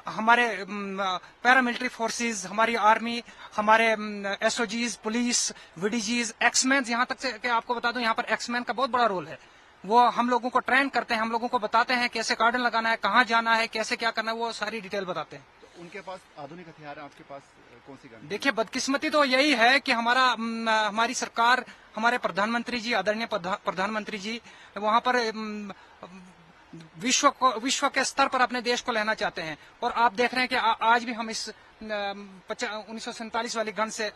हमारे paramilitary forces, हमारी army, हमारे एसओजीज, पुलिस, वीडीजीज, एक्समैन, यहाँ तक से कि आपको बता दूं यहाँ पर एक्समैन का बहुत बड़ा रोल है। वो हम लोगों को ट्रेन करते हैं, हम लोगों को बताते हैं कैसे कार्डन लगाना है, कहाँ जाना है, कैसे क्या करना है, वो सारी डिटेल बताते हैं। तो उनके पास आधुनिक हथियार है, आपके पास कौन सी गन? देखिए, बदकिस्मती तो यही है कि हमारी सरकार, हमारे प्रधानमंत्री जी, आदरणीय प्रधानमंत्री जी वहां पर विश्व के स्तर पर अपने देश को लेना चाहते हैं। और आप देख रहे हैं कि आज भी हम इस 1947 वाली गन से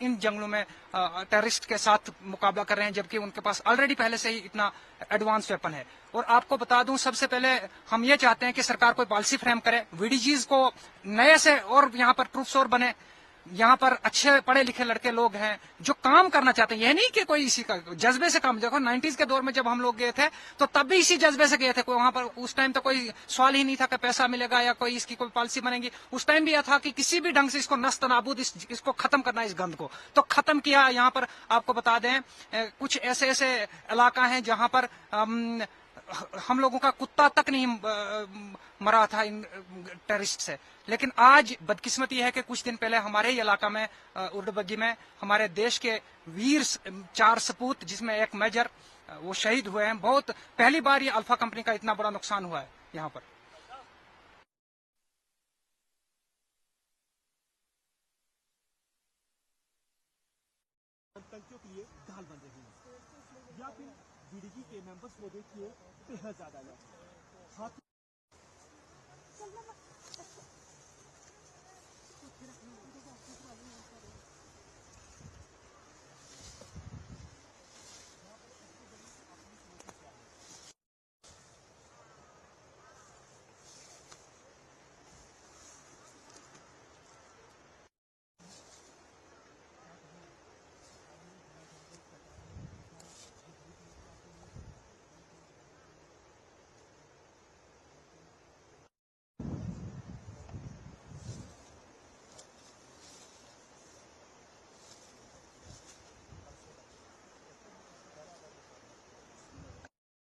इन जंगलों में टेररिस्ट के साथ मुकाबला कर रहे हैं, जबकि उनके पास ऑलरेडी पहले से ही इतना एडवांस वेपन है। और आपको बता दूं, सबसे पहले हम ये चाहते हैं कि सरकार कोई पॉलिसी फ्रेम करे, वीडीजीज को नए से और यहाँ पर ट्रूप्स और बने, यहाँ पर अच्छे पढ़े लिखे लड़के लोग हैं जो काम करना चाहते हैं। यह नहीं कि कोई इसी का जज्बे से काम, देखो 90s के दौर में जब हम लोग गए थे तो तब भी इसी जज्बे से गए थे। कोई वहां पर उस टाइम तो कोई सवाल ही नहीं था कि पैसा मिलेगा या कोई इसकी कोई पॉलिसी बनेगी। उस टाइम भी यह था कि किसी भी ढंग से इसको नस्त नाबूद, इसको खत्म करना, इस गंद को तो खत्म किया। यहाँ पर आपको बता दें, कुछ ऐसे ऐसे इलाका है जहां पर हम लोगों का कुत्ता तक नहीं मरा था इन टेररिस्ट से। लेकिन आज बदकिस्मती है कि कुछ दिन पहले हमारे ही इलाका में उर्दबग्गी में हमारे देश के वीर 4 सपूत, जिसमें एक मेजर, वो शहीद हुए हैं। बहुत पहली बार ये अल्फा कंपनी का इतना बड़ा नुकसान हुआ है यहाँ पर। आतंकियों के लिए ढाल बन रही है, या फिर बीडीजी के मेंबर्स को देखिए बेहद ज्यादा है। साथ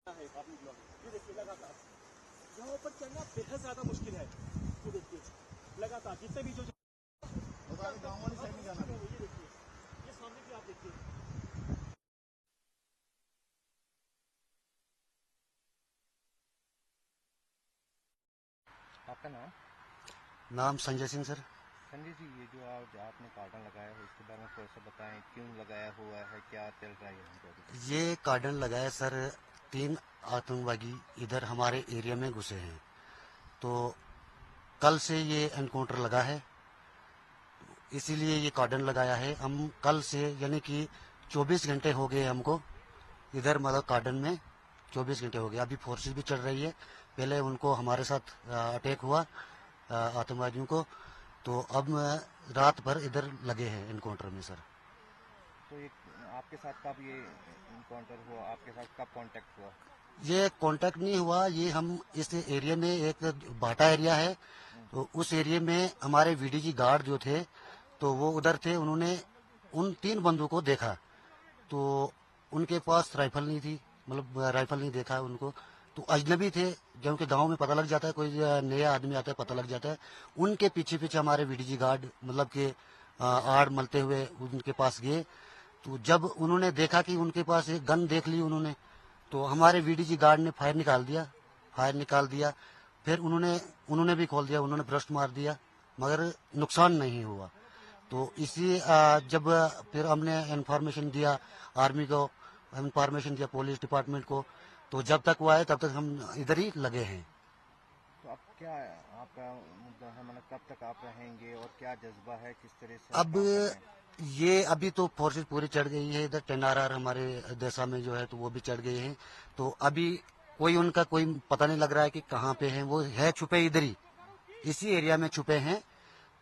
है काफी ब्लॉक, ये देखिए लगातार यहाँ ऊपर चढ़ना बेहद ज्यादा मुश्किल है। ये देखिए लगातार जितने भी जो गाँव वाली साइड में जाना है, ये देखिए, ये सामने भी आप देखिए। आपका नाम संजय सिंह सर। संजय जी, ये जो आपने कार्डन लगाया है इसके बारे में थोड़ा सा बताएं, क्यों लगाया हुआ है, क्या चल रहा है यहाँ पर? ये कार्डन लगाया सर, 3 आतंकवादी इधर हमारे एरिया में घुसे हैं। तो कल से ये एनकाउंटर लगा है, इसीलिए ये कार्डन लगाया है। हम कल से यानी कि 24 घंटे हो गए हमको इधर, मतलब कार्डन में 24 घंटे हो गए। अभी फोर्सेस भी चल रही है। पहले उनको हमारे साथ अटैक हुआ आतंकवादियों को, तो अब रात भर इधर लगे हैं एनकाउंटर में सर। तो ये आपके साथ कब ये इनकाउंटर हुआ, आपके साथ कब कांटेक्ट हुआ? ये कांटेक्ट नहीं हुआ, ये हम इस एरिया में, एक भाटा एरिया है, तो उस एरिया में हमारे वीडीजी गार्ड जो थे तो वो उधर थे। उन्होंने उन 3 बंदों को देखा, तो उनके पास राइफल नहीं थी, मतलब राइफल नहीं देखा उनको, तो अजनबी थे। क्योंकि गांव में पता लग जाता है, कोई नया आदमी आता है पता लग जाता है। उनके पीछे पीछे हमारे वीडीजी गार्ड मतलब के आड़ मलते हुए उनके पास गए। तो जब उन्होंने देखा कि उनके पास एक गन देख ली उन्होंने, तो हमारे वीडीजी गार्ड ने फायर निकाल दिया। फिर उन्होंने भी खोल दिया, उन्होंने ब्रस्ट मार दिया, मगर नुकसान नहीं हुआ। तो इसी जब फिर हमने इन्फॉर्मेशन दिया आर्मी को, इन्फॉर्मेशन दिया पुलिस डिपार्टमेंट को, तो जब तक वो आए तब तक हम इधर ही लगे हैं। तो अब क्या आपका मुद्दा है, मतलब कब तक आप रहेंगे और क्या जज्बा है, किस तरह से? अब ये अभी तो फोर्सेस पूरी चढ़ गई है इधर, 10RR हमारे देशा में जो है तो वो भी चढ़ गए हैं। तो अभी उनका कोई पता नहीं लग रहा है कि कहाँ पे हैं। वो है छुपे इधर ही, इसी एरिया में छुपे हैं।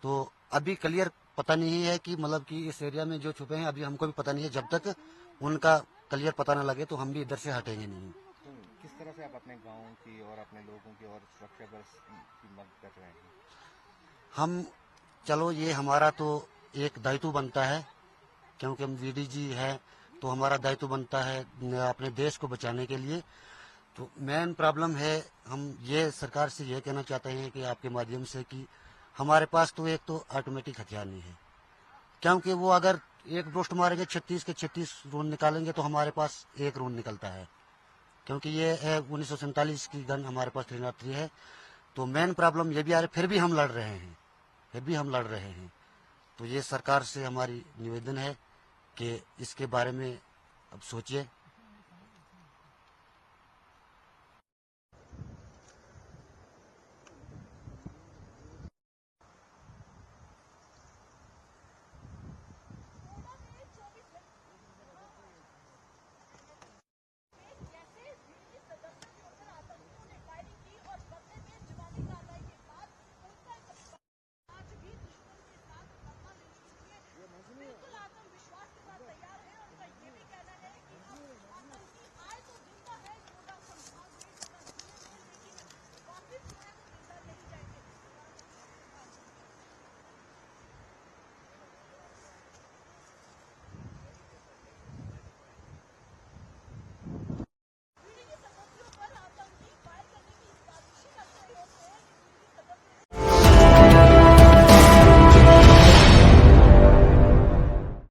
तो अभी क्लियर पता नहीं है कि मतलब कि इस एरिया में जो छुपे हैं, अभी हमको भी पता नहीं है। जब तक उनका क्लियर पता न लगे तो हम भी इधर से हटेंगे नहीं। तो किस तरह से आप अपने गाँव की और अपने लोगों की और सुरक्षा बल की मदद कर रहे हैं? हम चलो, ये हमारा तो एक दायित्व बनता है, क्योंकि हम वीडीजी है तो हमारा दायित्व बनता है अपने देश को बचाने के लिए। तो मेन प्रॉब्लम है, हम ये सरकार से ये कहना चाहते हैं कि आपके माध्यम से कि हमारे पास तो एक तो ऑटोमेटिक हथियार नहीं है, क्योंकि वो अगर एक ब्रोस्ट मारेंगे 36 के 36 रूंड निकालेंगे तो हमारे पास एक रूंड निकलता है, क्योंकि ये है 1947 की गन हमारे पास 303 है। तो मेन प्रॉब्लम ये भी आ रही, फिर भी हम लड़ रहे हैं। तो ये सरकार से हमारी निवेदन है कि इसके बारे में अब सोचिए।